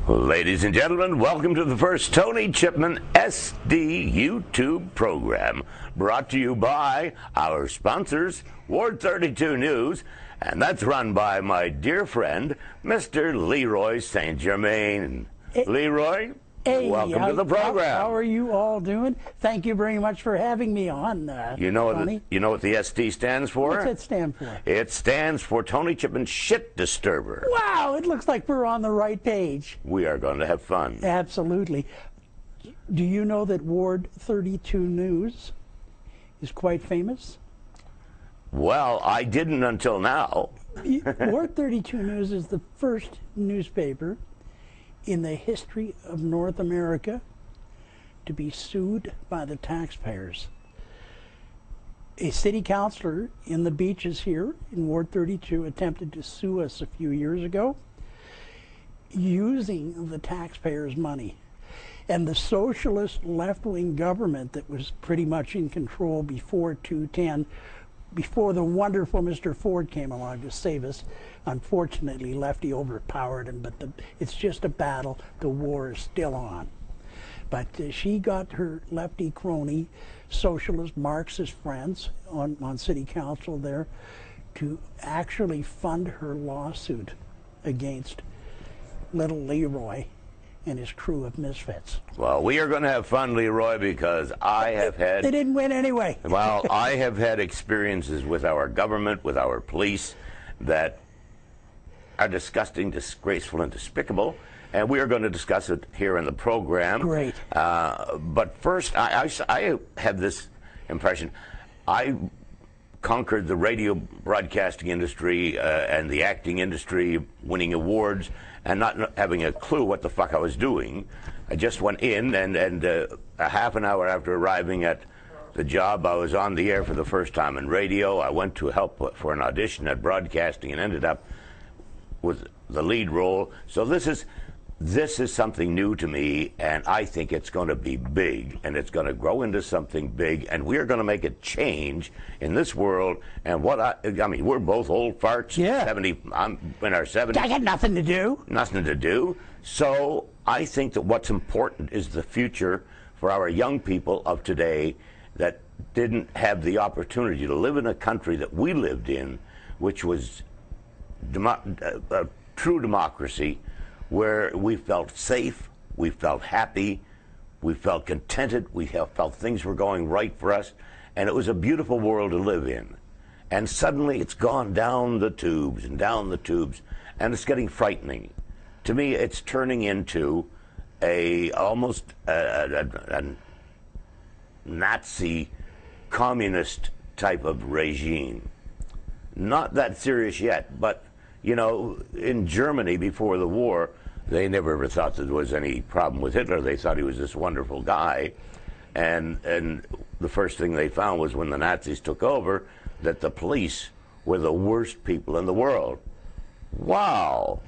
Ladies and gentlemen, welcome to the first Tony Chipman SD YouTube program, brought to you by our sponsors, Ward 32 News, and that's run by my dear friend, Mr. Leroy St. Germaine. Leroy, welcome to the program. How are you all doing? Thank you very much for having me on, Tony. You know what the SD stands for? What's it stand for? It stands for Tony Chipman Shit Disturber. Wow, it looks like we're on the right page. We are going to have fun. Absolutely. Do you know that Ward 32 News is quite famous? Well, I didn't until now. Ward 32 News is the first newspaper in the history of North America to be sued by the taxpayers. A city councilor in the Beaches here in Ward 32 attempted to sue us a few years ago using the taxpayers' money. And the socialist left-wing government that was pretty much in control before 2010, before the wonderful Mr. Ford came along to save us. Unfortunately, Lefty overpowered him, but it's just a battle. The war is still on. But she got her lefty crony, socialist, Marxist friends on city council there to actually fund her lawsuit against little Leroy and his crew of misfits. Well, we are going to have fun, Leroy, because I have had... They didn't win anyway. Well, I have had experiences with our government, with our police, that are disgusting, disgraceful, and despicable, and we are going to discuss it here in the program. Great. But first, I have this impression. I conquered the radio broadcasting industry and the acting industry, winning awards, and not having a clue what the fuck I was doing. I just went in, and a half an hour after arriving at the job, I was on the air for the first time in radio. I went to help for an audition at broadcasting and ended up with the lead role. So this is something new to me, and I think it's going to be big, and it's going to grow into something big, and we are going to make a change in this world. And what I mean, we're both old farts. Yeah. 70. I'm in our 70s. I got nothing to do. Nothing to do. So I think that what's important is the future for our young people of today that didn't have the opportunity to live in a country that we lived in, which was a true democracy, where we felt safe, we felt happy, we felt contented, we felt things were going right for us, and it was a beautiful world to live in. And suddenly it's gone down the tubes and down the tubes, and it's getting frightening. To me, it's turning into almost a Nazi communist type of regime. Not that serious yet, but you know, in Germany before the war, they never ever thought that there was any problem with Hitler. They thought he was this wonderful guy. And the first thing they found was when the Nazis took over, that the police were the worst people in the world. Wow.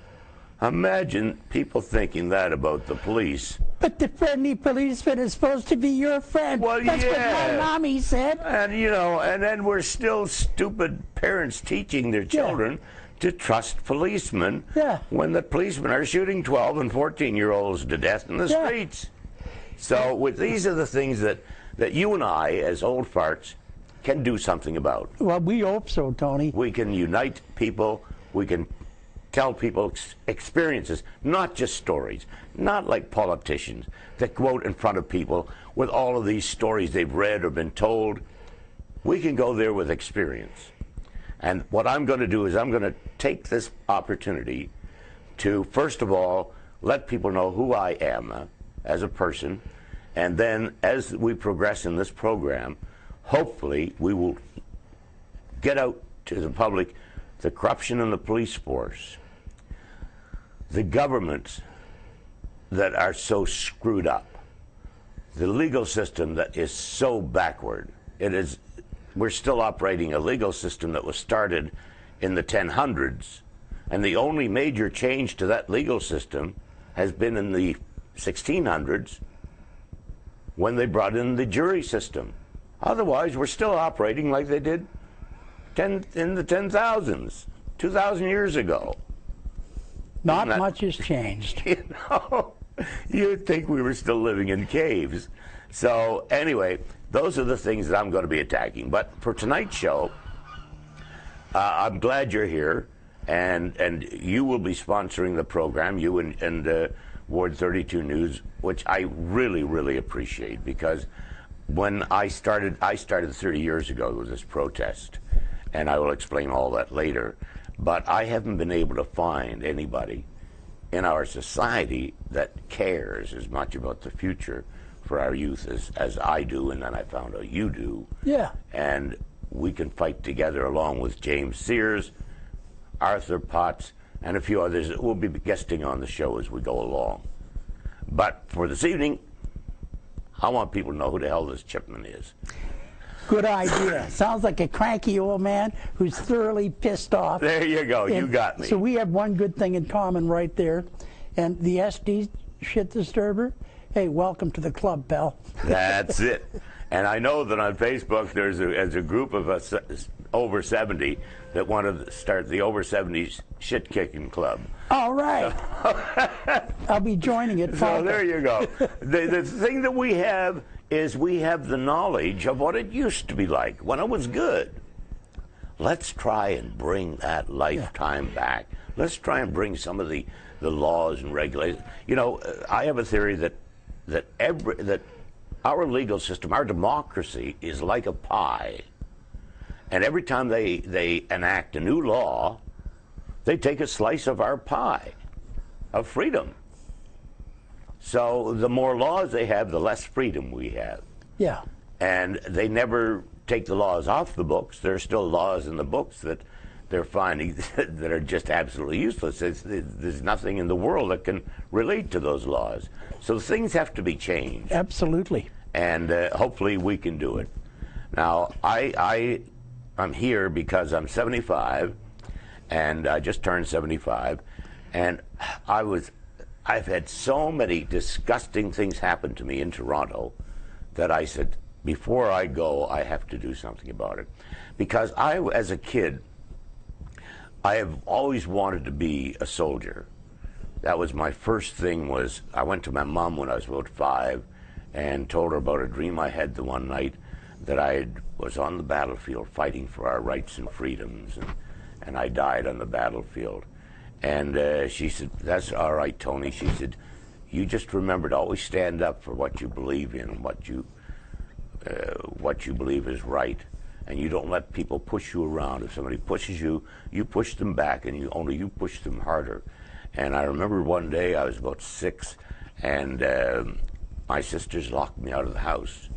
Imagine people thinking that about the police. But the friendly policeman is supposed to be your friend. Well, That's yeah. what my mommy said. And, you know, and then we're still stupid parents teaching their children to trust policemen when the policemen are shooting 12 and 14-year-olds to death in the streets. So these are the things that you and I, as old farts, can do something about. Well, we hope so, Tony. We can unite people. We can tell people experiences, not just stories, not like politicians that go out in front of people with all of these stories they've read or been told. We can go there with experience. And what I'm going to do is I'm going to take this opportunity to, first of all, let people know who I am as a person, and then as we progress in this program, hopefully we will get out to the public the corruption in the police force, the governments that are so screwed up, the legal system that is so backward. We're still operating a legal system that was started in the 1000s, and the only major change to that legal system has been in the 1600s when they brought in the jury system. Otherwise, we're still operating like they did in the 10,000s, 2,000 years ago. Not much has changed. You know, you'd think we were still living in caves. So anyway, those are the things that I'm going to be attacking. But for tonight's show, I'm glad you're here, and you will be sponsoring the program, you and Ward 32 News, which I really, really appreciate, because when I started 30 years ago with this protest, and I will explain all that later, but I haven't been able to find anybody in our society that cares as much about the future for our youth as I do, and then I found out you do. Yeah. And we can fight together along with James Sears, Arthur Potts, and a few others that will be guesting on the show as we go along. But for this evening, I want people to know who the hell this Chipman is. Good idea. Sounds like a cranky old man who's thoroughly pissed off. There you go. You got me. So we have one good thing in common right there. And the SD shit disturber, hey, welcome to the club, pal. That's it. And I know that on Facebook there's a group of us over 70 that want to start the over 70s shit kicking club. All right. I'll be joining it. So there you go. The thing that we have is we have the knowledge of what it used to be like when it was good. Let's try and bring that lifetime back. Let's try and bring some of the laws and regulations. You know, I have a theory that our legal system, our democracy, is like a pie. And every time they enact a new law, they take a slice of our pie of freedom. So the more laws they have, the less freedom we have. Yeah. And they never take the laws off the books. There are still laws in the books that they're finding that are just absolutely useless. There's nothing in the world that can relate to those laws. So things have to be changed. Absolutely. And hopefully we can do it. Now, I'm here because I'm 75, and I just turned 75, and I've had so many disgusting things happen to me in Toronto that I said, before I go, I have to do something about it. Because as a kid, I have always wanted to be a soldier. That was my first thing. I went to my mom when I was about 5 and told her about a dream I had the one night that I was on the battlefield fighting for our rights and freedoms, and I died on the battlefield. And she said, "That's all right, Tony." She said, "You just remember to always stand up for what you believe in, what you believe is right, and you don't let people push you around. If somebody pushes you, you push them back, and you push them harder." And I remember one day I was about 6, and my sisters locked me out of the house,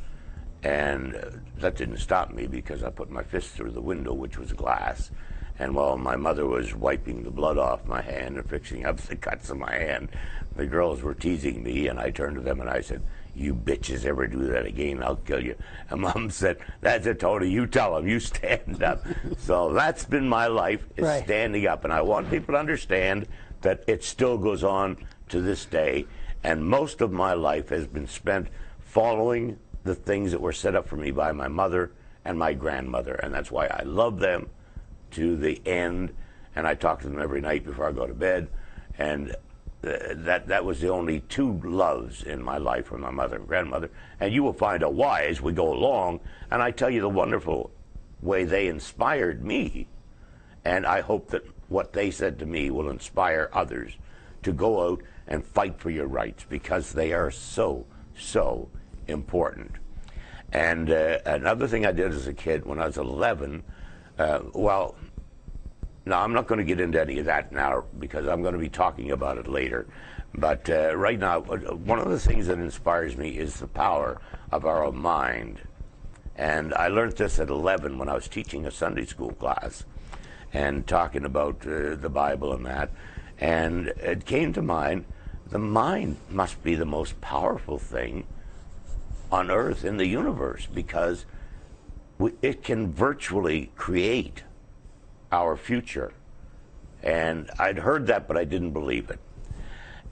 and that didn't stop me because I put my fist through the window, which was glass. And while my mother was wiping the blood off my hand and fixing up the cuts on my hand, the girls were teasing me, and I turned to them and I said, "You bitches ever do that again, I'll kill you." And Mom said, "That's it, Tony, you tell them, you stand up." So that's been my life, is right. Standing up. And I want people to understand that it still goes on to this day. And most of my life has been spent following the things that were set up for me by my mother and my grandmother. And that's why I love them to the end, and I talk to them every night before I go to bed, and that was the only two loves in my life, were my mother and grandmother. And you will find out why as we go along, and I tell you the wonderful way they inspired me, and I hope that what they said to me will inspire others to go out and fight for your rights, because they are so, so important. And another thing I did as a kid when I was 11, now I'm not going to get into any of that now because I'm going to be talking about it later. But right now, one of the things that inspires me is the power of our own mind. And I learned this at 11 when I was teaching a Sunday school class and talking about the Bible and that. And it came to mind, the mind must be the most powerful thing on earth, in the universe, because it can virtually create our future. And I'd heard that, but I didn't believe it.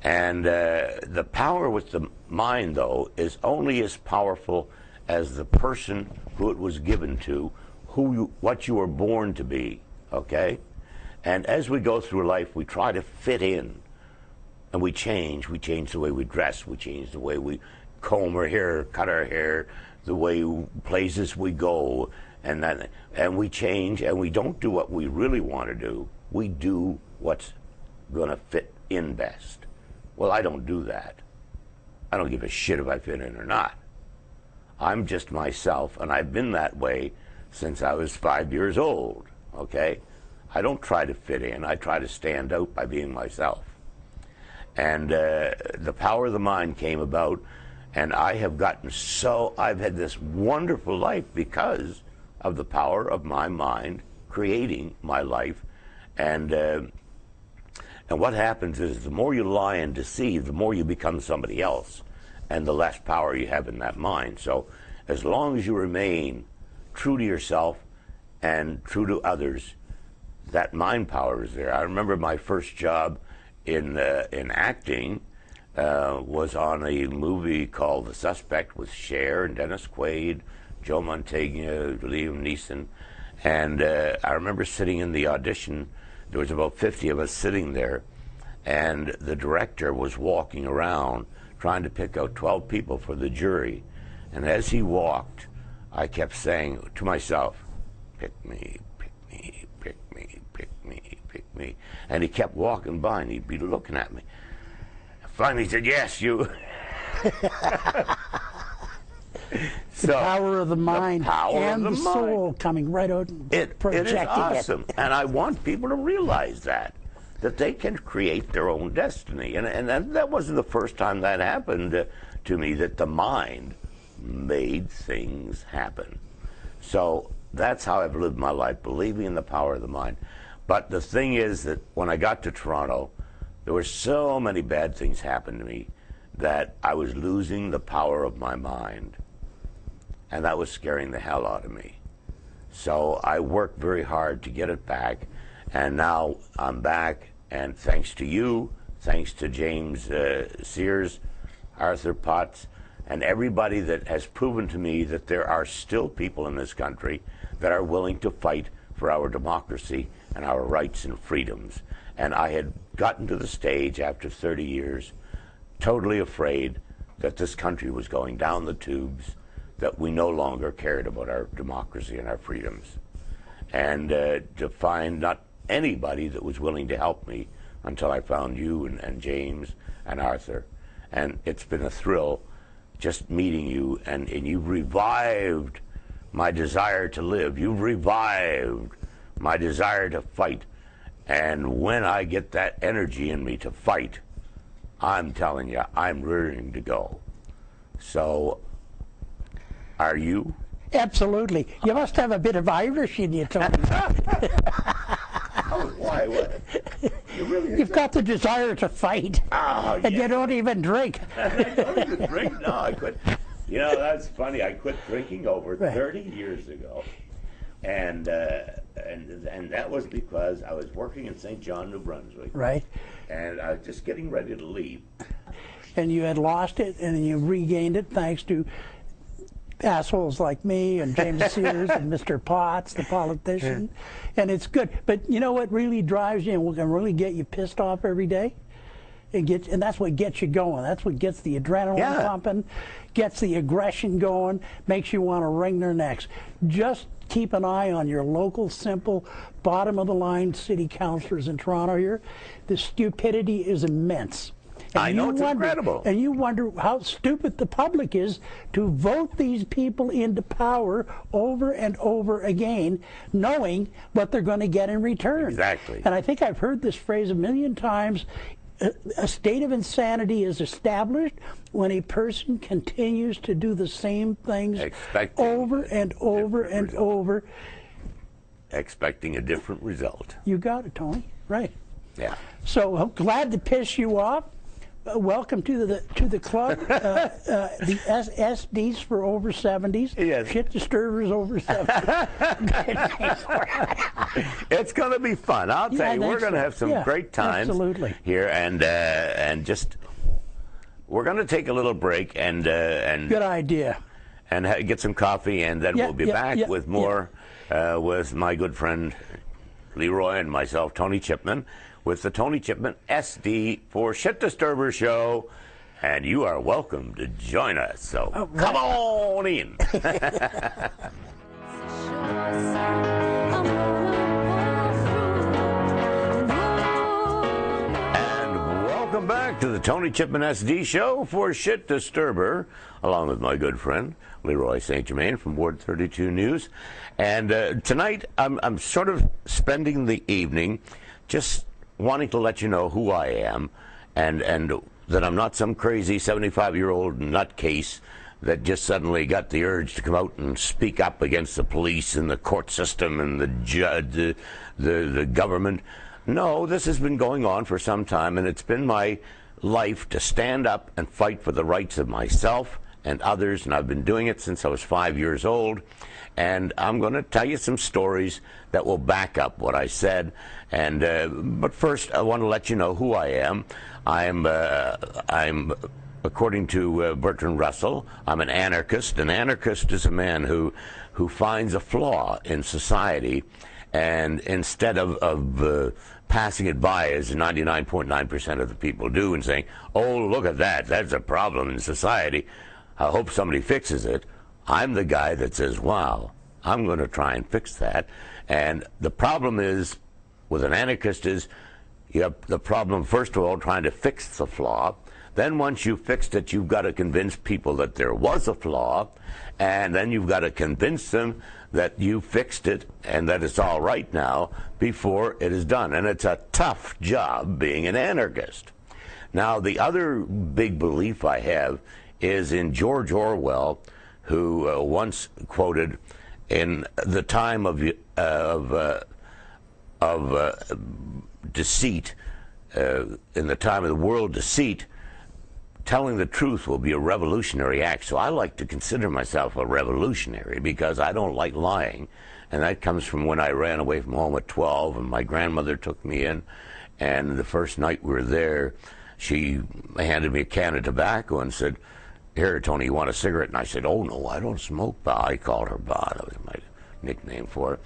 And the power with the mind, though, is only as powerful as the person who it was given to, what you were born to be, okay? And as we go through life, we try to fit in, and we change. We change the way we dress. We change the way we comb our hair, cut our hair, the way places we go, and we change, and we don't do what we really want to do. We do what's going to fit in best. Well, I don't do that. I don't give a shit if I fit in or not. I'm just myself, and I've been that way since I was 5 years old, okay? I don't try to fit in. I try to stand out by being myself. And the power of the mind came about, and I have I've had this wonderful life because of the power of my mind creating my life. And what happens is the more you lie and deceive, the more you become somebody else, and the less power you have in that mind. So as long as you remain true to yourself and true to others, that mind power is there. I remember my first job in acting was on a movie called The Suspect with Cher and Dennis Quaid, Joe Mantegna, Liam Neeson. And I remember sitting in the audition. There was about 50 of us sitting there, and the director was walking around trying to pick out 12 people for the jury. And as he walked, I kept saying to myself, pick me, pick me, pick me, pick me, pick me. And he kept walking by, and he'd be looking at me. Finally, he said, yes, you. The power of the mind and the soul coming right out and projecting it. It is awesome. And I want people to realize that they can create their own destiny. And that wasn't the first time that happened to me, that the mind made things happen. So that's how I've lived my life, believing in the power of the mind. But the thing is that when I got to Toronto, there were so many bad things happened to me that I was losing the power of my mind. And that was scaring the hell out of me. So I worked very hard to get it back, and now I'm back, and thanks to you, thanks to James Sears, Arthur Potts, and everybody that has proven to me that there are still people in this country that are willing to fight for our democracy and our rights and freedoms. And I had gotten to the stage after 30 years, totally afraid that this country was going down the tubes, that we no longer cared about our democracy and our freedoms. And to find not anybody that was willing to help me until I found you and James and Arthur. And it's been a thrill just meeting you, and you've revived my desire to live. You've revived my desire to fight. And when I get that energy in me to fight, I'm telling you, I'm ready to go. So, are you? Absolutely. You must have a bit of Irish in you, Tony. Why? What? You've got the desire to fight, and you don't even drink. I don't even drink? No, I quit. You know, that's funny. I quit drinking over 30 years ago, and that was because I was working in St. John, New Brunswick. Right. And I was just getting ready to leave. And you had lost it, and you regained it thanks to assholes like me and James Sears and Mr. Potts, the politician. And it's good. But you know what really drives you and can really get you pissed off every day? And that's what gets you going. That's what gets the adrenaline pumping, gets the aggression going, makes you want to wring their necks. Just keep an eye on your local, simple, bottom-of-the-line city councillors in Toronto here. The stupidity is immense. And I know, it's incredible. And you wonder how stupid the public is to vote these people into power over and over again, knowing what they're going to get in return. Exactly. And I think I've heard this phrase a million times. A state of insanity is established when a person continues to do the same things over and over and over. Expecting a different result. You got it, Tony. Right. Yeah. So I'm glad to piss you off. welcome to the club. The SDs for over 70s. Yes. Shit disturbers over 70s. It's going to be fun. I'll tell you, we're going to have some great times here, and just we're going to take a little break and good idea. And get some coffee, and then we'll be back with more with my good friend Leroy and myself, Tony Chipman, with the Tony Chipman SD for Shit Disturber Show. And you are welcome to join us. So come on in. Welcome back to the Tony Chipman SD Show for Shit Disturber, along with my good friend Leroy St. Germaine from Ward 32 News. And tonight I'm sort of spending the evening just wanting to let you know who I am, and that I'm not some crazy 75-year-old nutcase that just suddenly got the urge to come out and speak up against the police and the court system and the judge, the government. No, this has been going on for some time, and it's been my life to stand up and fight for the rights of myself and others, and I've been doing it since I was 5 years old. And I'm going to tell you some stories that will back up what I said. And but first, I want to let you know who I am. I'm according to Bertrand Russell, I'm an anarchist. An anarchist is a man who finds a flaw in society, and instead of passing it by, as 99.9% of the people do, and saying, oh, look at that, that's a problem in society, I hope somebody fixes it, I'm the guy that says, wow, I'm going to try and fix that. And the problem is, with an anarchist, is you have the problem, first of all, trying to fix the flaw. Then once you've fixed it, you've got to convince people that there was a flaw, and then you've got to convince them that you fixed it and that it's all right now before it is done. And it's a tough job being an anarchist. Now, the other big belief I have is in George Orwell, who once quoted, in the time of deceit, in the time of the world deceit, telling the truth will be a revolutionary act. So I like to consider myself a revolutionary because I don't like lying. And that comes from when I ran away from home at 12 and my grandmother took me in. And the first night we were there, she handed me a can of tobacco and said, here, Tony, you want a cigarette? And I said, oh, no, I don't smoke, Ba. I called her Ba. That was my nickname for her.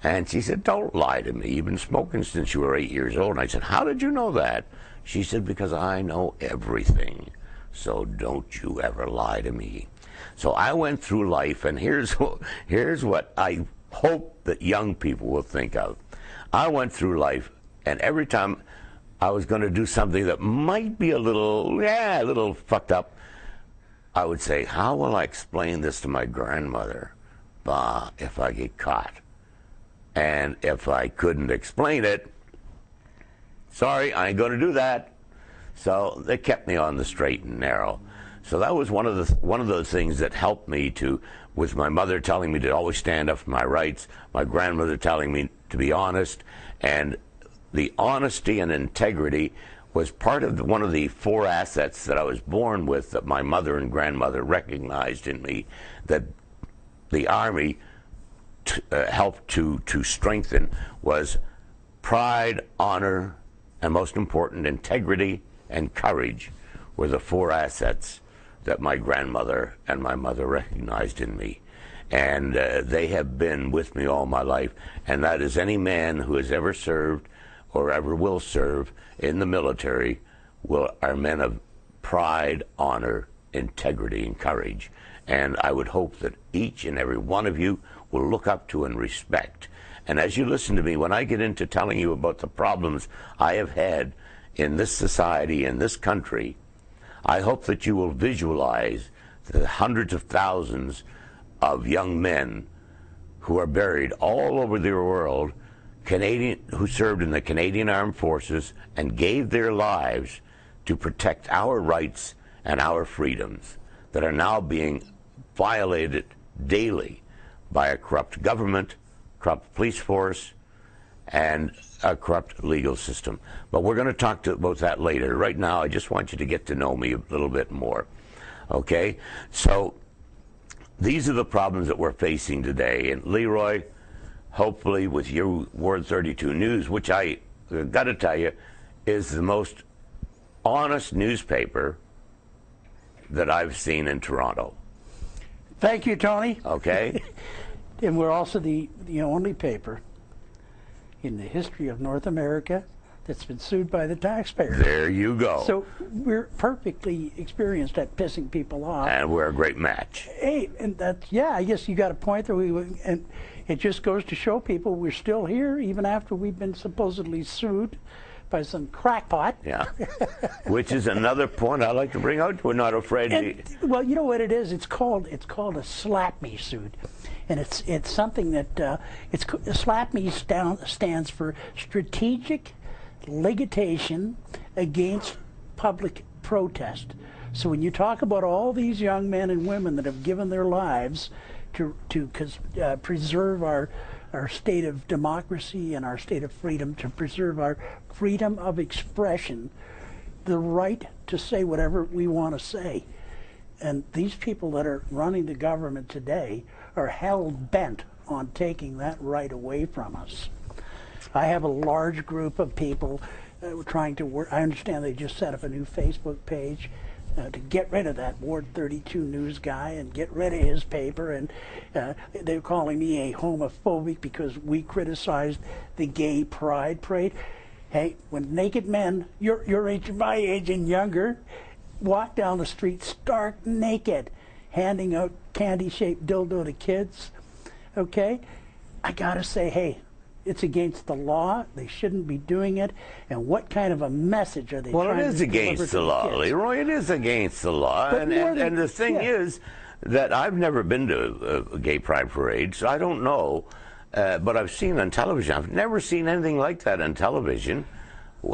And she said, don't lie to me. You've been smoking since you were 8 years old. And I said, how did you know that? She said, because I know everything. So don't you ever lie to me. So I went through life, and here's what I hope that young people will think of. I went through life, and every time I was going to do something that might be a little fucked up, I would say, how will I explain this to my grandmother, Bah, if I get caught? And if I couldn't explain it, sorry, I ain't going to do that. So they kept me on the straight and narrow. So that was one of those things that helped me to, with my mother telling me to always stand up for my rights, my grandmother telling me to be honest, and the honesty and integrity was part of one of the 4 assets that I was born with, that my mother and grandmother recognized in me, that the Army helped to strengthen, was pride, honor, and most important, integrity and courage were the 4 assets that my grandmother and my mother recognized in me. And they have been with me all my life. And that is any man who has ever served or ever will serve in the military are men of pride, honor, integrity, and courage. And I would hope that each and every one of you will look up to and respect. And as you listen to me, when I get into telling you about the problems I have had in this society, in this country, I hope that you will visualize the hundreds of thousands of young men who are buried all over the world, who served in the Canadian Armed Forces and gave their lives to protect our rights and our freedoms, that are now being violated daily by a corrupt government, corrupt police force, and a corrupt legal system. But we're going to talk about that later. Right now, I just want you to get to know me a little bit more. Okay? So these are the problems that we're facing today. And Leroy, hopefully with your Ward 32 News, which I got to tell you is the most honest newspaper that I've seen in Toronto. Thank you, Tony. Okay? And we're also the only paper in the history of North America that's been sued by the taxpayer. There you go. So we're perfectly experienced at pissing people off. And we're a great match. Hey, and that's, yeah, I guess you got a point there. And it just goes to show people we're still here even after we've been supposedly sued by some crackpot. Yeah. Which is another point I like to bring out. We're not afraid to... Well, you know what it is? It's called a slap me suit. And it's something that slap me stands for strategic litigation against public protest. So when you talk about all these young men and women that have given their lives to preserve our state of democracy and our state of freedom, to preserve our freedom of expression, the right to say whatever we want to say. And these people that are running the government today are hell-bent on taking that right away from us. I have a large group of people trying to work. I understand they just set up a new Facebook page to get rid of that Ward 32 News guy and get rid of his paper. And they're calling me a homophobic because we criticized the gay pride parade. Hey, when naked men, your age, my age and younger, walk down the street stark naked, handing out candy-shaped dildo to kids, okay? I gotta say, hey, it's against the law. They shouldn't be doing it. And what kind of a message are they trying to deliver to the kids? Well, it is against the law, Leroy. It is against the law. And the thing is that I've never been to a gay pride parade, so I don't know. But I've seen on television. I've never seen anything like that on television.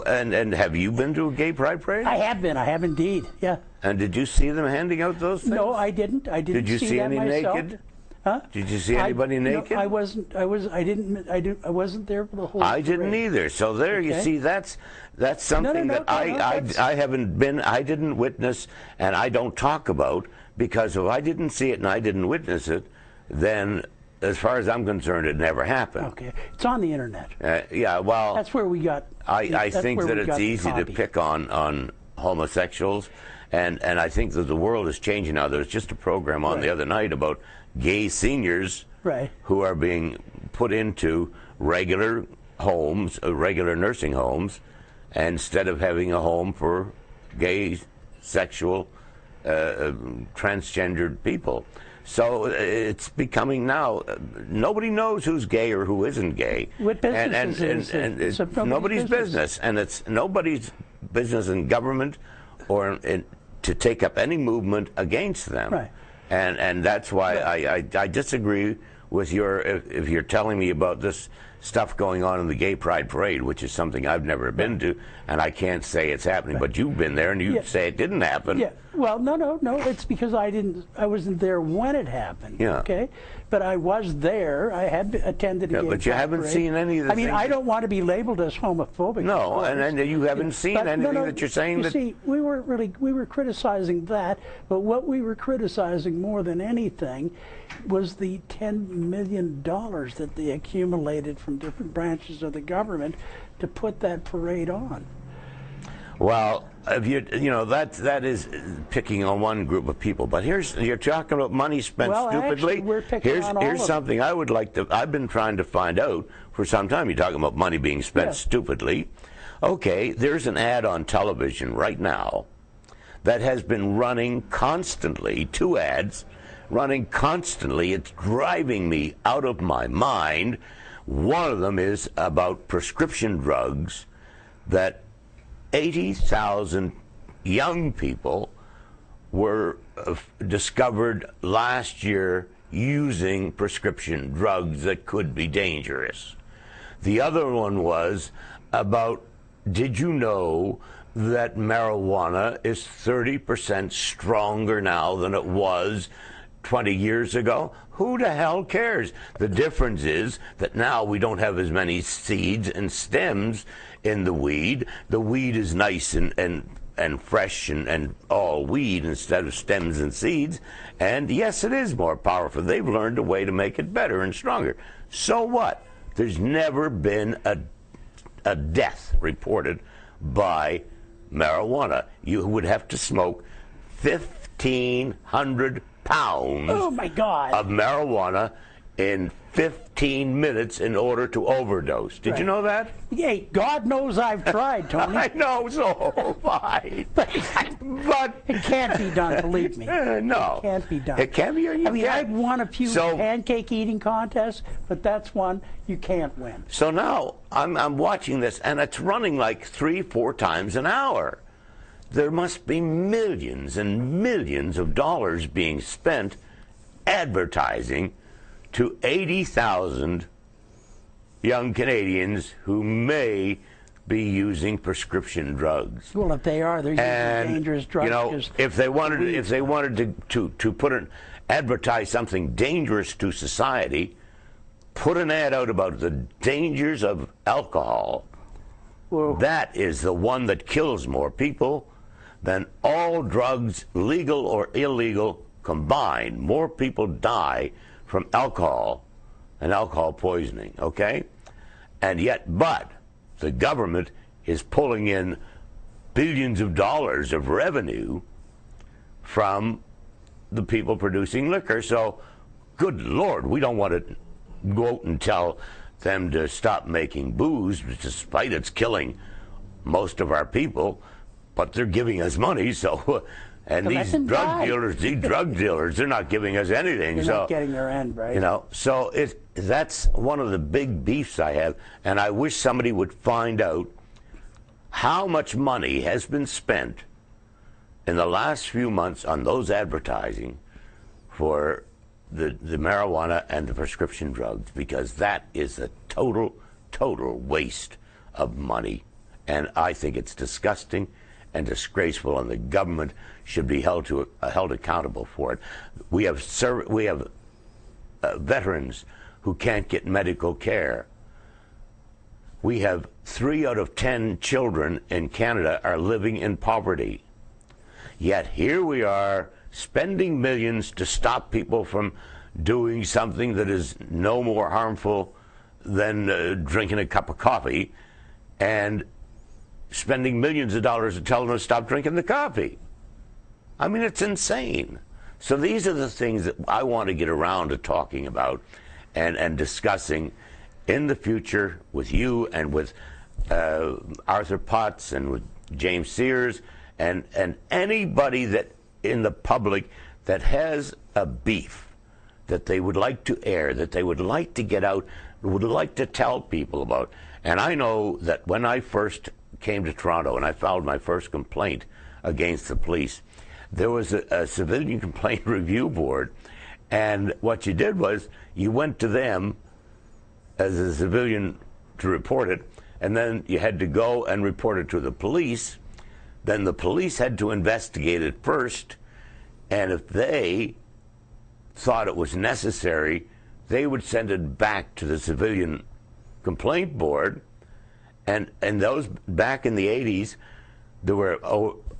And have you been to a gay pride parade? I have been. I have indeed. Yeah. And did you see them handing out those things? No, I didn't. I didn't. Did you see any myself. naked? Huh? Did you see anybody naked? No, I wasn't. I wasn't there for the whole. I didn't either. So there, you see, that's something that I haven't been. I didn't witness, and I don't talk about, because if I didn't see it and I didn't witness it, then, as far as I'm concerned, it never happened. Okay, it's on the internet. Yeah, well, that's where we got. I think that it's easy to pick on homosexuals, and I think that the world is changing now. There was just a program on the other night about gay seniors who are being put into regular homes, regular nursing homes, instead of having a home for gay, sexual, transgendered people. So it's becoming now, nobody knows who's gay or who isn't gay. What business and it's nobody's business. And it's nobody's business in government or to take up any movement against them. Right. And that's why I disagree with if you're telling me about this stuff going on in the Gay Pride Parade, which is something I've never been to, and I can't say it's happening, but you've been there and you say it didn't happen. Yeah. Well, no. It's because I wasn't there when it happened. Yeah. Okay. But I was there. I had attended a Gay but you Pride haven't parade. seen any of the I mean, things. I don't want to be labeled as homophobic. No, and you haven't seen anything that you're saying you that. See, we were criticizing that, but what we were criticizing more than anything was the $10 million that they accumulated from different branches of the government to put that parade on. Well, if that is picking on one group of people, but you're talking about money spent stupidly. Actually, we're picking on all here's something I would like to. I've been trying to find out for some time. You're talking about money being spent stupidly. Okay, there's an ad on television right now that has been running constantly. 2 ads running constantly. It's driving me out of my mind. One of them is about prescription drugs that 80,000 young people were discovered last year using prescription drugs that could be dangerous. The other one was about, did you know that marijuana is 30% stronger now than it was 20 years ago? Who the hell cares? The difference is that now we don't have as many seeds and stems in the weed. The weed is nice and fresh and all weed instead of stems and seeds. And yes, it is more powerful. They've learned a way to make it better and stronger. So what? There's never been a death reported by marijuana. You would have to smoke 1,500 pounds Oh my God. of marijuana in 15 minutes in order to overdose. Did you know that? Hey, God knows I've tried, Tony. I know, so fine. But it can't be done, believe me. no. It can't be done. It can be or you I mean, can't. I've won a few So- pancake eating contests, but that's one you can't win. So now I'm watching this, and it's running like 3-4 times an hour. There must be millions and millions of dollars being spent advertising to 80,000 young Canadians who may be using prescription drugs. Well, if they are, they're using dangerous drugs. You know, if they wanted to advertise something dangerous to society, put an ad out about the dangers of alcohol. Well, That is the one that kills more people than all drugs, legal or illegal, combined. More people die from alcohol and alcohol poisoning, okay? And yet, but the government is pulling in billions of dollars of revenue from the people producing liquor. So, good Lord, we don't want to go out and tell them to stop making booze, despite it's killing most of our people, but they're giving us money, so... And these drug dealers, they're not giving us anything. They're not getting their end, right? You know, so that's one of the big beefs I have, and I wish somebody would find out how much money has been spent in the last few months on those advertising for the marijuana and the prescription drugs, because that is a total waste of money, and I think it's disgusting and disgraceful, and the government should be held accountable for it. We have veterans who can't get medical care. We have 3 out of 10 children in Canada are living in poverty. Yet here we are spending millions to stop people from doing something that is no more harmful than drinking a cup of coffee, and spending millions of dollars to tell them to stop drinking the coffee. I mean, it's insane. So these are the things that I want to get around to talking about and discussing in the future with you and with Arthur Potts and with James Sears and anybody that in the public that has a beef that they would like to air, that they would like to get out, would like to tell people about. And I know that when I first came to Toronto and I filed my first complaint against the police, there was a civilian complaint review board, and what you did was you went to them as a civilian to report it, and then you had to go and report it to the police. Then the police had to investigate it first, and if they thought it was necessary, they would send it back to the civilian complaint board. And those, back in the 80s, there were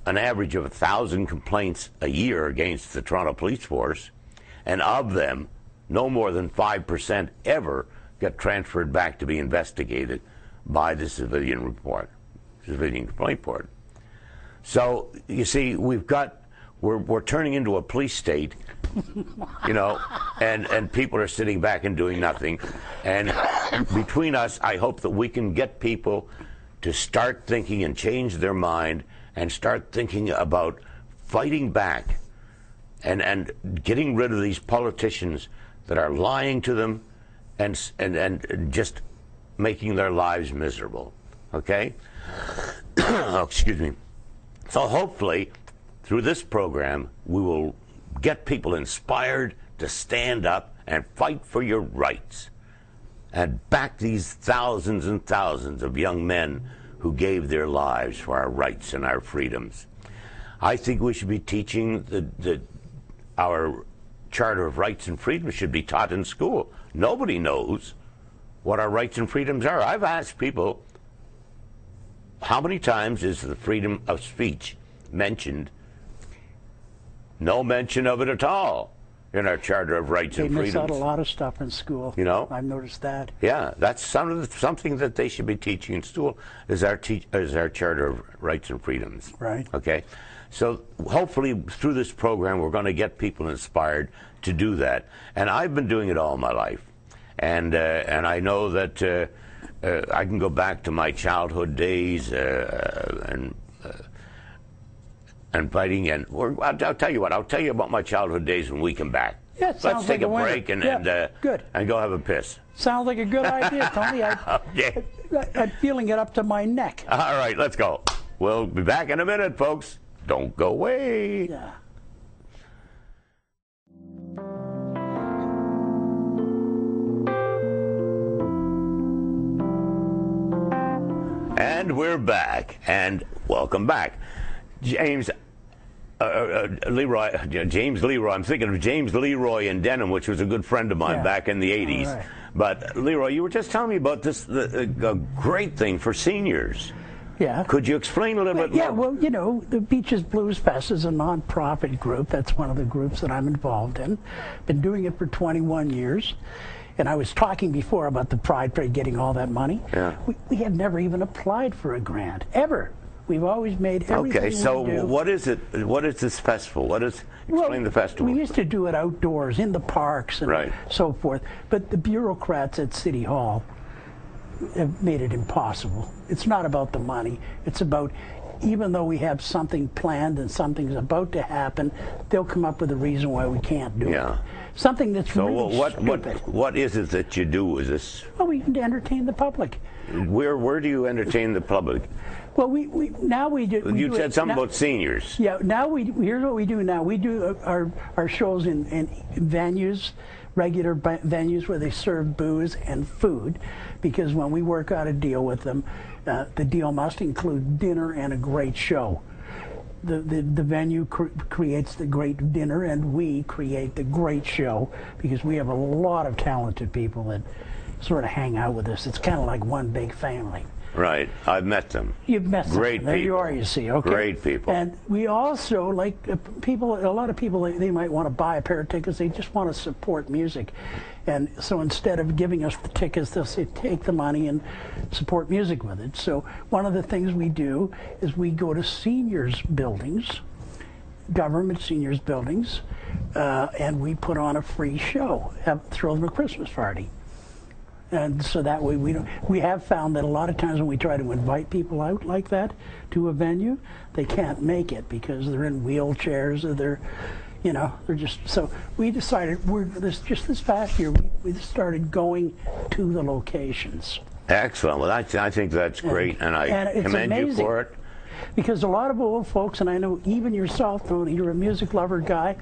an average of 1,000 complaints a year against the Toronto Police Force, and of them, no more than 5% ever got transferred back to be investigated by the civilian complaint board. So you see, we're turning into a police state, you know, and people are sitting back and doing nothing. And between us, I hope that we can get people to start thinking and change their mind and start thinking about fighting back and getting rid of these politicians that are lying to them and just making their lives miserable. Okay? Oh, excuse me. So hopefully, through this program, we will get people inspired to stand up and fight for your rights and back these thousands and thousands of young men who gave their lives for our rights and our freedoms. I think we should be teaching our Charter of Rights and Freedoms should be taught in school. Nobody knows what our rights and freedoms are. I've asked people, how many times is the freedom of speech mentioned? No mention of it at all in our Charter of Rights and Freedoms. They miss out a lot of stuff in school. You know, I've noticed that. Yeah, that's something that they should be teaching in school. Is our Charter of Rights and Freedoms. Right. Okay. So hopefully through this program we're going to get people inspired to do that. And I've been doing it all my life, and I know that I can go back to my childhood days and fighting. And I'll tell you what. I'll tell you about my childhood days when we come back. Yeah, let's take like a break and go have a piss. Sounds like a good idea, Tony. I'm feeling it up to my neck. All right, let's go. We'll be back in a minute, folks. Don't go away. Yeah. And we're back, and welcome back. James Leroy. I'm thinking of James Leroy in Denham, which was a good friend of mine back in the 80s. Right. But Leroy, you were just telling me about this a great thing for seniors. Yeah. Could you explain a little bit more? Yeah, well, you know, the Beaches Blues Fest is a non-profit group. That's one of the groups that I'm involved in. Been doing it for 21 years. And I was talking before about the Pride Parade getting all that money. Yeah. We have never even applied for a grant, ever. We've always made everything Okay, so we do. what is it? What is this festival? Explain the festival. We used to do it outdoors, in the parks and so forth. But the bureaucrats at City Hall have made it impossible. It's not about the money. It's about, even though we have something planned and something's about to happen, they'll come up with a reason why we can't do it. Something that's really stupid. What is it that you do? Is this? Well, we entertain the public. Where do you entertain the public? Well, now we do. You said something about seniors. Yeah. Now here's what we do. Now we do our shows in venues, regular venues where they serve booze and food, because when we work out a deal with them, the deal must include dinner and a great show. The venue creates the great dinner, and we create the great show, because we have a lot of talented people that sort of hang out with us. It's kind of like one big family. Right. I've met them. You've met them. Great people. There you are, you see. Okay. Great people. And we also, like people, a lot of people, they might want to buy a pair of tickets. They just want to support music. And so instead of giving us the tickets, they'll say, take the money and support music with it. So one of the things we do is we go to seniors' buildings, government seniors' buildings, and we put on a free show, throw them a Christmas party. And so that way we have found that a lot of times when we try to invite people out like that to a venue, they can't make it because they're in wheelchairs or they're just, so we decided this past year we started going to the locations. Excellent. Well, I think that's great, and I commend you for it. Because a lot of old folks, and I know even yourself, Tony, you're a music lover guy,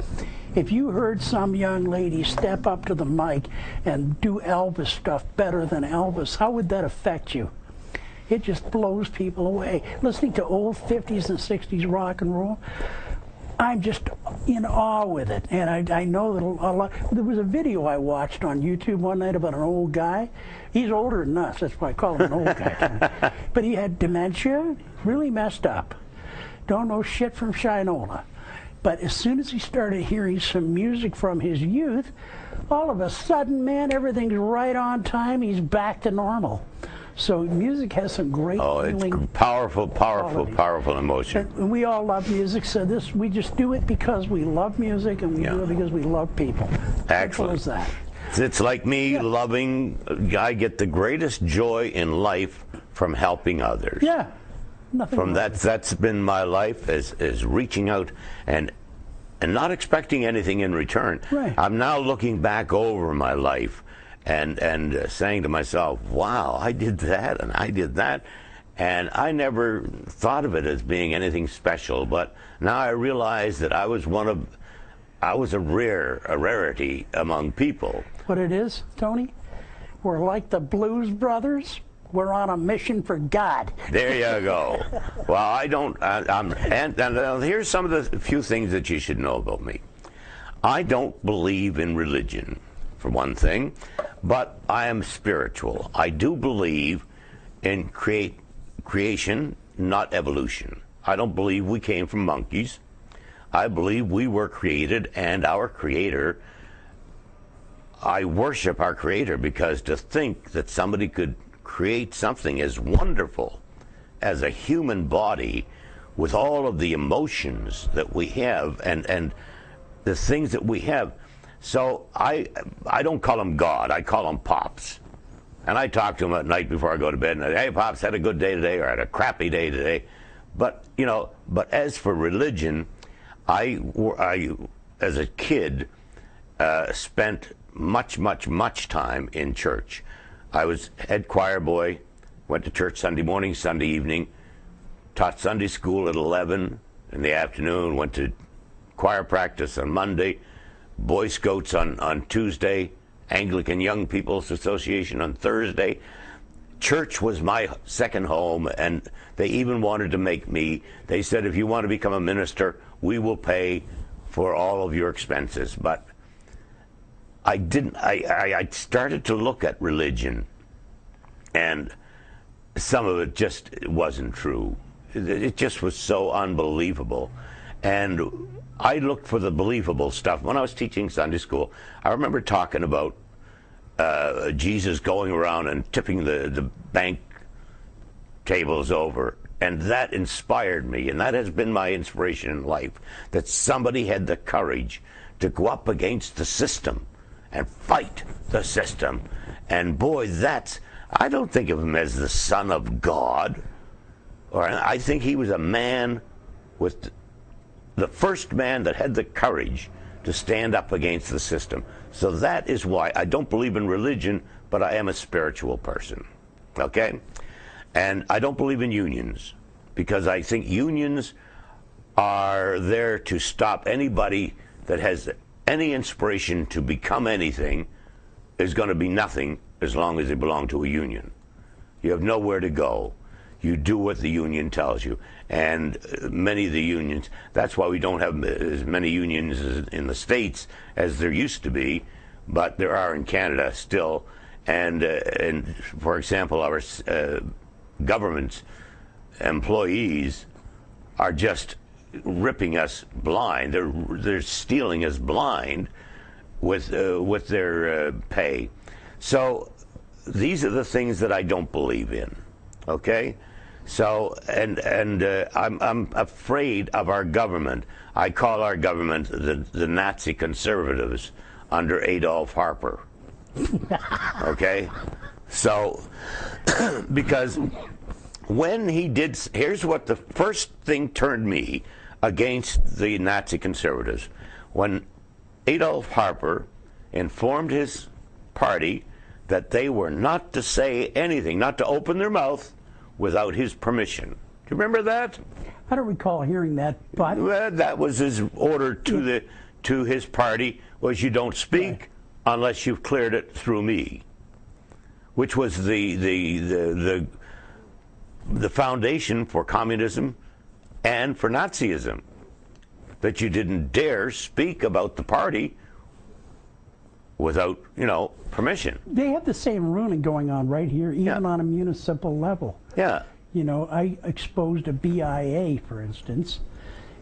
if you heard some young lady step up to the mic and do Elvis stuff better than Elvis, how would that affect you? It just blows people away. Listening to old 50s and 60s rock and roll, I'm just in awe with it. And I know that a lot. There was a video I watched on YouTube one night about an old guy. He's older than us. That's why I call him an old guy. But he had dementia, really messed up. Don't know shit from Shinola. But as soon as he started hearing some music from his youth, all of a sudden, man, everything's right on time. He's back to normal. So music has some great healing. It's powerful emotion. And we all love music, so we just do it because we love music, and we do it because we love people. Excellent. Simple as that. It's like me loving. I get the greatest joy in life from helping others. Yeah. Nothing from that's been my life, is reaching out and not expecting anything in return. Right. I'm now looking back over my life and saying to myself, wow, I did that and I did that, and I never thought of it as being anything special, but now I realize that I was a rarity among people. What it is, Tony? We're like the Blues Brothers. We're on a mission for God. There you go. Well, and here's some of the few things that you should know about me. I don't believe in religion, for one thing, but I am spiritual. I do believe in creation, not evolution. I don't believe we came from monkeys. I believe we were created, and our Creator, I worship our Creator, because to think that somebody could create something as wonderful as a human body with all of the emotions that we have and the things that we have. So I don't call him God. I call him Pops. And I talk to him at night before I go to bed, and I say, hey, Pops, had a good day today, or had a crappy day today. But, but as for religion, I as a kid, spent much time in church. I was head choir boy, went to church Sunday morning, Sunday evening, taught Sunday school at 11 in the afternoon, went to choir practice on Monday, Boy Scouts on Tuesday, Anglican Young People's Association on Thursday. Church was my second home, and they even wanted to make me, they said, if you want to become a minister, we will pay for all of your expenses. But I didn't. I started to look at religion, and some of it just wasn't true. It just was so unbelievable. And I looked for the believable stuff. When I was teaching Sunday school, I remember talking about Jesus going around and tipping the bank tables over. And that inspired me, and that has been my inspiration in life, that somebody had the courage to go up against the system and fight the system. And boy, I don't think of him as the Son of God. Or I think he was a man with the first man that had the courage to stand up against the system. So that is why I don't believe in religion, but I am a spiritual person. Okay? And I don't believe in unions, because I think unions are there to stop anybody that has any inspiration to become anything is going to be nothing as long as they belong to a union. You have nowhere to go. You do what the union tells you. And many of the unions, that's why we don't have as many unions in the States as there used to be, but there are in Canada still. And for example, our government's employees are just ripping us blind. They're stealing us blind with their pay. So these are the things that I don't believe in. Okay, so and I'm afraid of our government. I call our government the Nazi conservatives under Adolf Harper. Okay, so because when he did, here's what the first thing turned me against the Nazi conservatives. When Adolf Harper informed his party that they were not to say anything, not to open their mouth without his permission. Do you remember that? I don't recall hearing that, but well, that was his order to his party, was you don't speak unless you've cleared it through me, which was the foundation for communism and for Nazism, that you didn't dare speak about the party without, permission. They have the same ruling going on right here, even on a municipal level. Yeah. I exposed a BIA, for instance,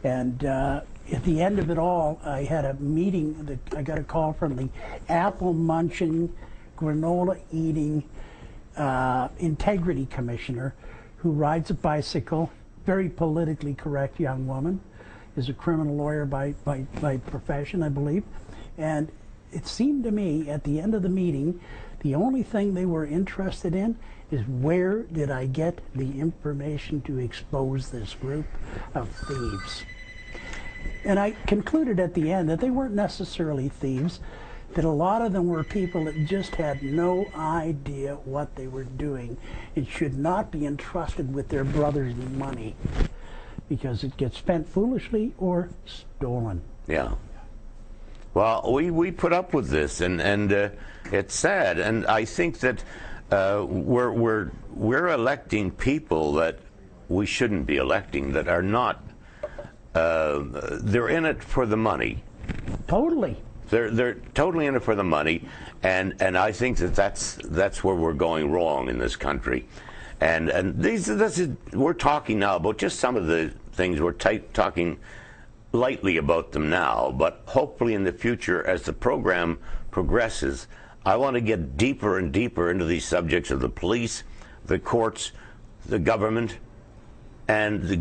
and at the end of it all, I had a meeting. I got a call from the apple-munching, granola-eating integrity commissioner who rides a bicycle, very politically correct young woman, is a criminal lawyer by profession, I believe, and it seemed to me at the end of the meeting, the only thing they were interested in is where did I get the information to expose this group of thieves. And I concluded at the end that they weren't necessarily thieves, that a lot of them were people that just had no idea what they were doing and should not be entrusted with their brother's money because it gets spent foolishly or stolen. Yeah. Well, we put up with this, and it's sad, and I think that we're electing people that we shouldn't be electing, that are not. They're in it for the money, Totally. They're totally in it for the money, and I think that's where we're going wrong in this country. And we're talking now about just some of the things. We're talking lightly about them now, but hopefully in the future, as the program progresses, I want to get deeper and deeper into these subjects of the police, the courts, the government, and the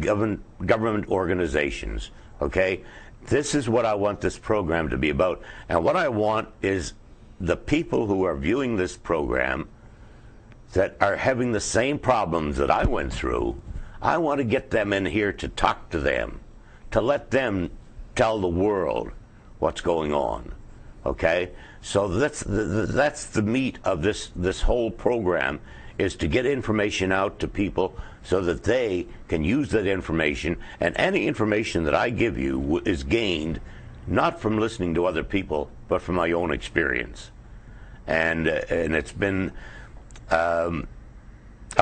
government organizations. Okay? This is what I want this program to be about. And what I want is the people who are viewing this program that are having the same problems that I went through, I want to get them in here to talk to them, to let them tell the world what's going on. Okay? So that's the meat of this whole program, is to get information out to people so that they can use that information, and any information that I give you is gained not from listening to other people, but from my own experience. And it's been a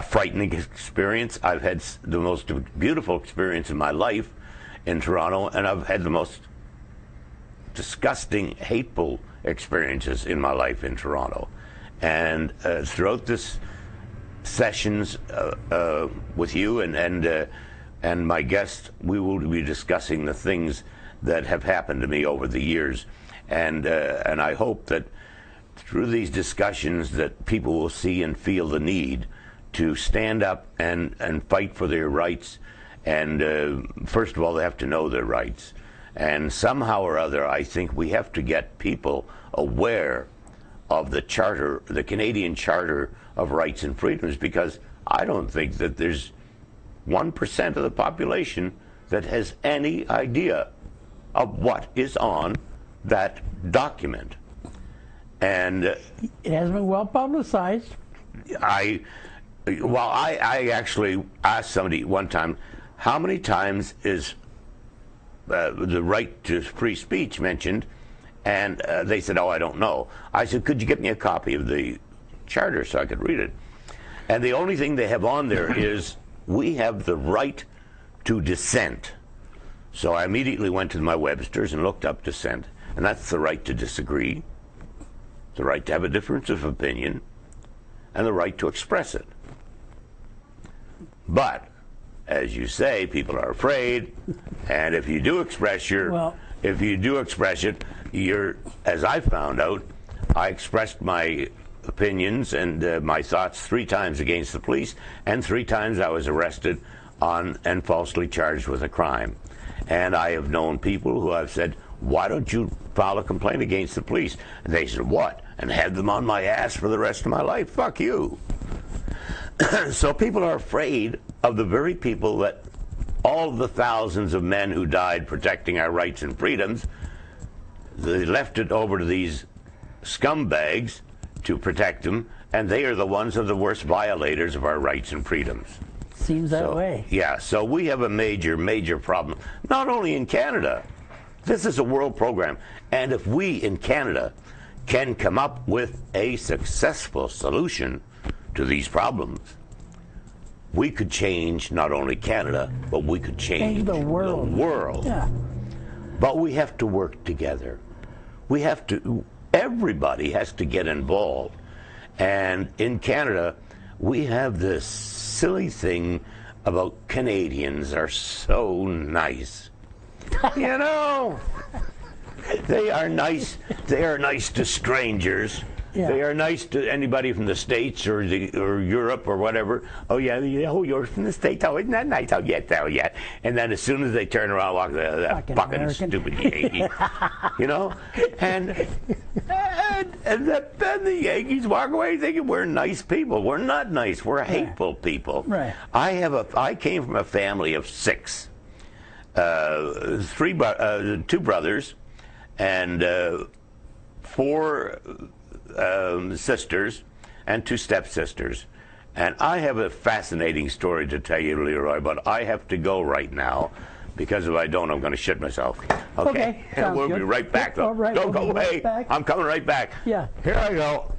frightening experience. I've had the most beautiful experience in my life in Toronto, and I've had the most disgusting, hateful experiences in my life in Toronto. And throughout this sessions with you and my guest, we will be discussing the things that have happened to me over the years, and I hope that through these discussions that people will see and feel the need to stand up and fight for their rights. And first of all, they have to know their rights, and somehow or other, I think we have to get people aware of the Charter, the Canadian Charter of Rights and Freedoms, because I don't think that there's 1% of the population that has any idea of what is on that document. And it hasn't been well publicized. I actually asked somebody one time, how many times is the right to free speech mentioned? And they said, oh, I don't know. I said, could you get me a copy of the Charter so I could read it? And the only thing they have on there is, we have the right to dissent. So I immediately went to my Webster's and looked up dissent. And that's the right to disagree, the right to have a difference of opinion, and the right to express it. But, as you say, people are afraid, and if you do express it, you're, as I found out, I expressed my opinions and my thoughts 3 times against the police, and 3 times I was arrested and falsely charged with a crime. And I have known people who have said, why don't you file a complaint against the police? And they said, what? And had them on my ass for the rest of my life? Fuck you. So people are afraid of the very people that all of the thousands of men who died protecting our rights and freedoms, they left it over to these scumbags to protect them, and they are the ones who are the worst violators of our rights and freedoms. Seems that way. Yeah, so we have a major, major problem, not only in Canada. This is a world program, and if we in Canada can come up with a successful solution to these problems, we could change not only Canada, but we could change the world. Yeah. But we have to work together. Everybody has to get involved. And in Canada, we have this silly thing about Canadians are so nice. You know, they are nice. They are nice to strangers. Yeah. They are nice to anybody from the States or Europe or whatever. Oh yeah, oh, you're from the States. Oh, isn't that nice? Oh yeah. And then as soon as they turn around, walk that fucking stupid Yankee, you know. And then the Yankees walk away thinking we're nice people. We're not nice. We're hateful people. Right. I came from a family of 6, 2 brothers, and 4. Sisters and 2 stepsisters. And I have a fascinating story to tell you, Leroy, but I have to go right now, because if I don't, I'm going to shit myself. Okay? And we'll be right back, though. Right, Don't go away. Right, I'm coming right back. Yeah. Here I go.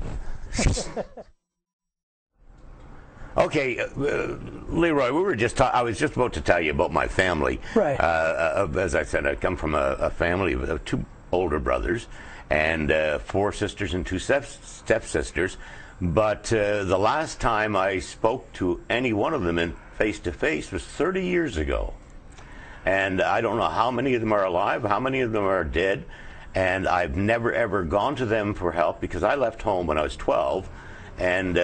Okay, Leroy, I was just about to tell you about my family. Right. As I said, I come from a family of 2 older brothers, and 4 sisters and 2 stepsisters. But the last time I spoke to any one of them in face-to-face was 30 years ago. And I don't know how many of them are alive, how many of them are dead, and I've never, ever gone to them for help because I left home when I was 12, and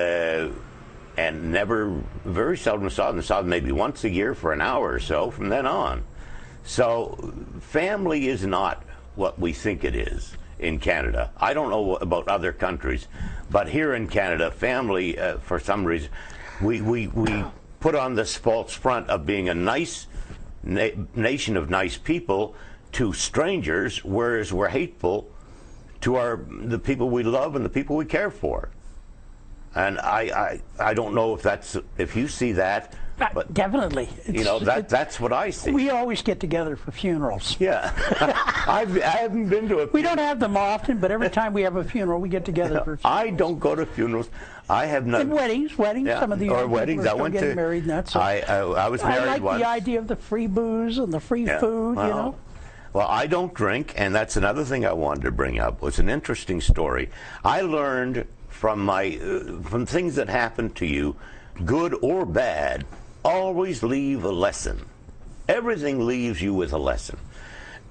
never, very seldom saw them. Saw them maybe once a year for an hour or so from then on. So family is not what we think it is in Canada. I don't know about other countries, but here in Canada, family, for some reason, we put on this false front of being a nice nation of nice people to strangers, whereas we're hateful to the people we love and the people we care for. And I don't know if you see that, but definitely, that's what I see. We always get together for funerals. Yeah, I haven't been to a. We don't have them often, but every time we have a funeral, we get together for funerals. I don't go to funerals. I have not. And weddings. Yeah. Some of the or weddings. I went to married. And that. So I was married I like once. the idea of the free booze and the free food. Well, well, I don't drink, and that's another thing I wanted to bring up. Was an interesting story. I learned from things that happen to you, good or bad. Always leave a lesson. Everything leaves you with a lesson.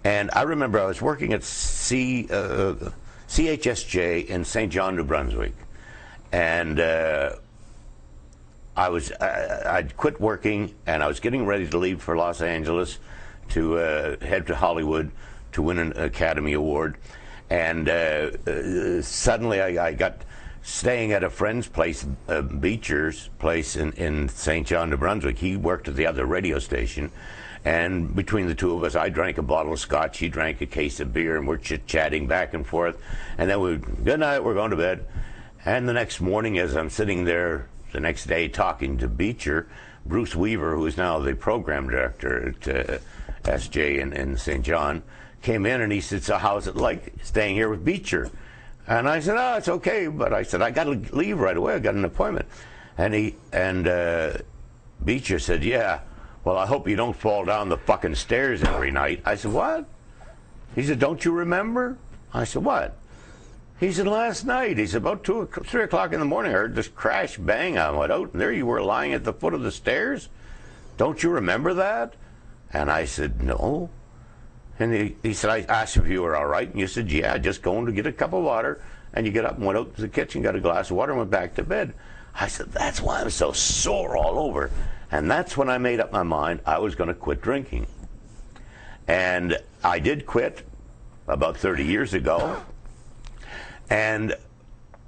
And I remember I was working at CHSJ in St. John, New Brunswick, and I'd quit working, and I was getting ready to leave for Los Angeles to head to Hollywood to win an Academy Award. And suddenly I got staying at a friend's place, Beecher's place in St. John, New Brunswick. He worked at the other radio station, and between the two of us, I drank a bottle of scotch, he drank a case of beer, and we're chit-chatting back and forth. And then good night, we're going to bed. And the next morning, as I'm sitting there the next day talking to Beecher, Bruce Weaver, who is now the program director at SJ in St. John, came in and he said, "So how's it like staying here with Beecher?" And I said, "Oh, it's okay," but I said, "I got to leave right away. I got an appointment." And Beecher said, "Yeah, well, I hope you don't fall down the fucking stairs every night." I said, "What?" He said, "Don't you remember?" I said, "What?" He said, "Last night." He said, about 3 o'clock in the morning, I heard this crash bang. I went out, and there you were lying at the foot of the stairs. "Don't you remember that?" And I said, "No." And he said, "I asked if you were all right." And you said, "Yeah, just going to get a cup of water." And you get up and went out to the kitchen, got a glass of water, and went back to bed. I said, "That's why I'm so sore all over." And that's when I made up my mind I was going to quit drinking. And I did quit about 30 years ago. And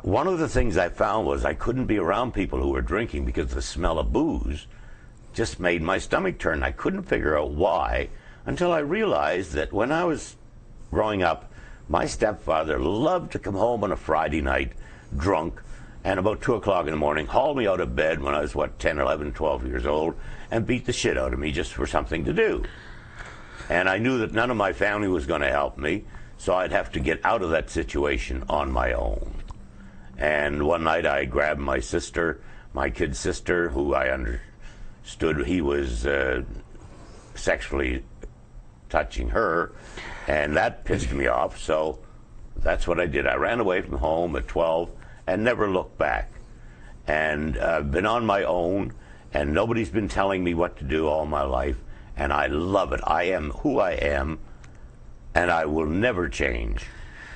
one of the things I found was I couldn't be around people who were drinking because the smell of booze just made my stomach turn. I couldn't figure out why, until I realized that when I was growing up, my stepfather loved to come home on a Friday night drunk, and about 2 o'clock in the morning haul me out of bed when I was, 10, 11, 12 years old, and beat the shit out of me just for something to do. And I knew that none of my family was going to help me, so I'd have to get out of that situation on my own. And one night I grabbed my sister, my kid sister, who I understood he was sexually touching her, and that pissed me off. So that's what I did. I ran away from home at 12 and never looked back. And I've been on my own, and nobody's been telling me what to do all my life, and I love it. I am who I am, and I will never change.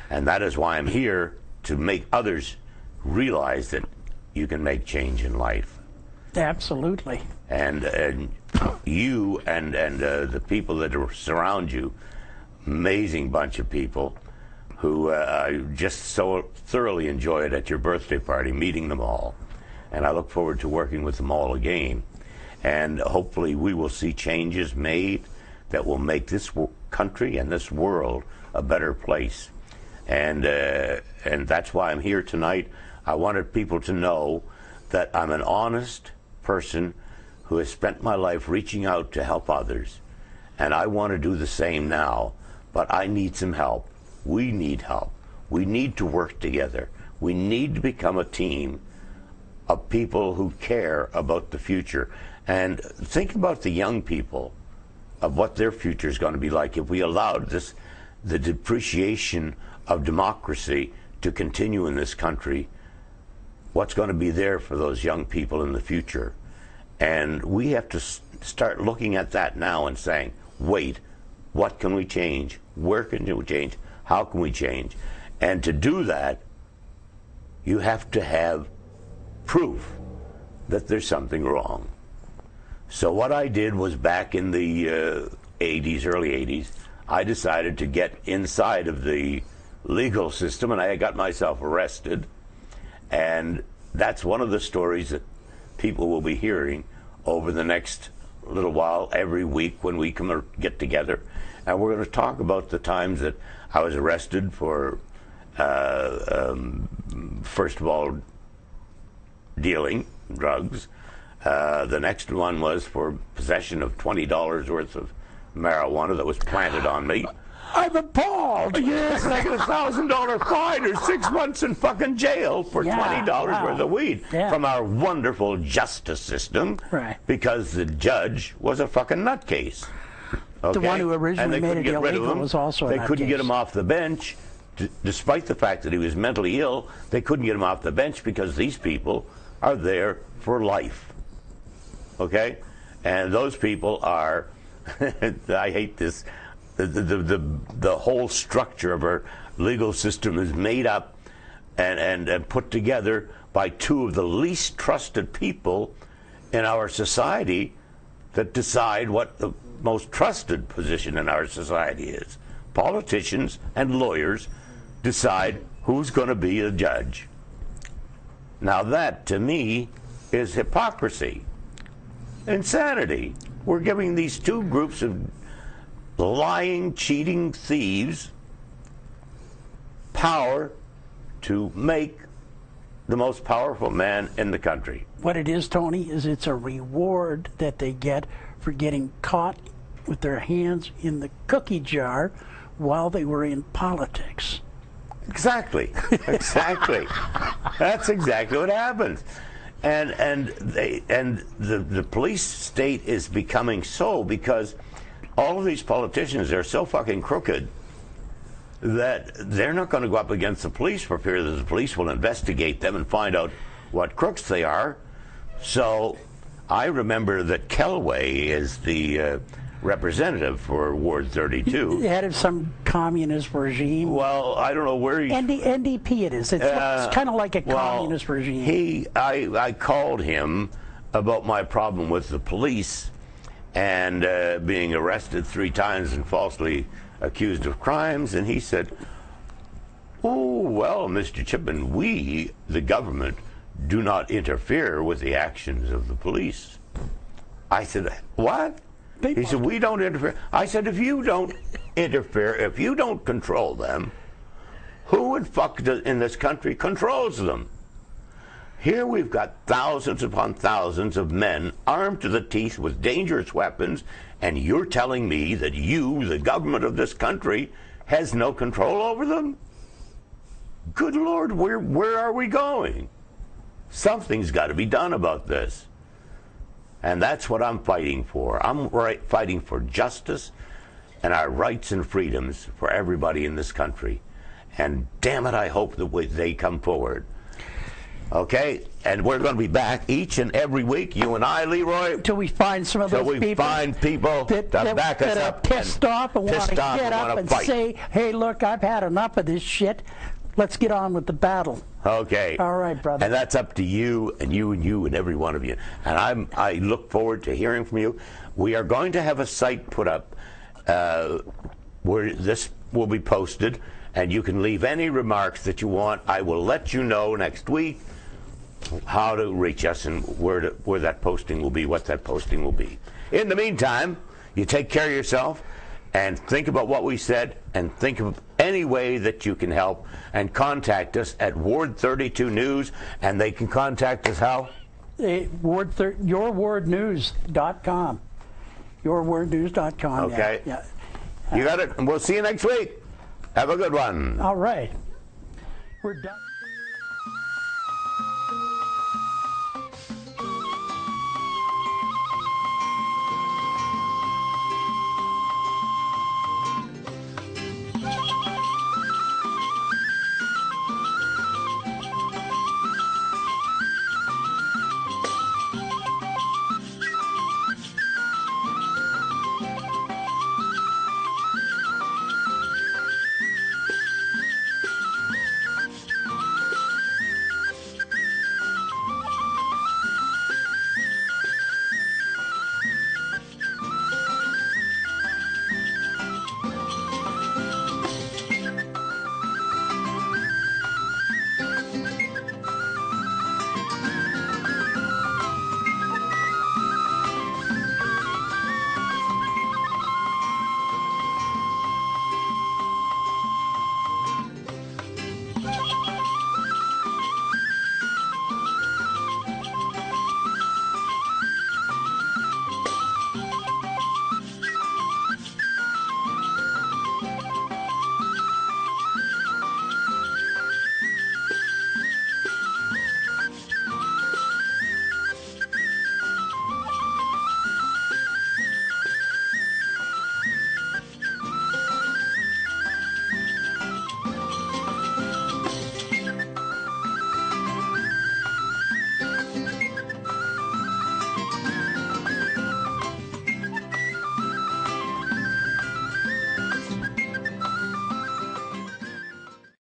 And that is why I'm here, to make others realize that you can make change in life. Absolutely. And you and the people that surround you, amazing bunch of people who I just so thoroughly enjoyed at your birthday party, meeting them all. And I look forward to working with them all again. And hopefully we will see changes made that will make this country and this world a better place. And that's why I'm here tonight. I wanted people to know that I'm an honest person who has spent my life reaching out to help others. And I want to do the same now, but I need some help. We need help. We need to work together. We need to become a team of people who care about the future. And think about the young people, of what their future is going to be like if we allowed this the depreciation of democracy to continue in this country, what's going to be there for those young people in the future? And we have to start looking at that now and saying, wait, what can we change? Where can we change? How can we change? And to do that, you have to have proof that there's something wrong. So what I did was, back in the 80s, early 80s, I decided to get inside of the legal system, and I got myself arrested. And that's one of the stories that people will be hearing over the next little while, every week when we come get together. And we're going to talk about the times that I was arrested for, first of all, dealing drugs. The next one was for possession of $20 worth of marijuana that was planted on me. I'm appalled. Yes, and I get a $1,000 fine or 6 months in fucking jail for $20 worth of weed from our wonderful justice system, because the judge was a fucking nutcase. Okay? The one who originally made it illegal was also a nutcase. They couldn't get him off the bench, despite the fact that he was mentally ill. They couldn't get him off the bench because these people are there for life. Okay? And those people are, I hate this, the whole structure of our legal system is made up and put together by two of the least trusted people in our society that decide what the most trusted position in our society is. Politicians and lawyers decide who's going to be a judge. Now that, to me, is hypocrisy. Insanity. We're giving these two groups of lying, cheating thieves power to make the most powerful man in the country. What it is, Tony, is it's a reward that they get for getting caught with their hands in the cookie jar while they were in politics. Exactly. Exactly. That's exactly what happens. And the police state is becoming so because all of these politicians are so fucking crooked that they're not going to go up against the police for fear that the police will investigate them and find out what crooks they are. So I remember that Kelway is the representative for Ward 32. The head of some communist regime. Well, I don't know where he's... NDP it is. It's kind of like a communist regime. I called him about my problem with the police and being arrested 3 times and falsely accused of crimes, and he said, "Oh, well, Mr. Chipman, we, the government, do not interfere with the actions of the police." I said, "What?" He said, "We don't interfere." I said, "If you don't interfere, if you don't control them, who in fuck in this country controls them? Here we've got thousands upon thousands of men armed to the teeth with dangerous weapons, and you're telling me that you, the government of this country, has no control over them? Good Lord, where are we going? Something's got to be done about this." And that's what I'm fighting for. I'm fighting for justice and our rights and freedoms for everybody in this country. And damn it, I hope that they come forward. Okay? And we're going to be back each and every week, you and I, Leroy. Till we find some of those people. Till we find people that back us up. That are pissed off and want to get up and say, "Hey, look, I've had enough of this shit. Let's get on with the battle." Okay. All right, brother. And that's up to you and you and you and every one of you. And I look forward to hearing from you. We are going to have a site put up where this will be posted, and you can leave any remarks that you want. I will let you know next week how to reach us and where that posting will be, what that posting will be. In the meantime, you take care of yourself and think about what we said and think of any way that you can help, and contact us at Ward 32 News, and they can contact us how? Yourwardnews.com. Yourwordnews.com. Okay. Yeah. You got it, and we'll see you next week. Have a good one. All right. We're done.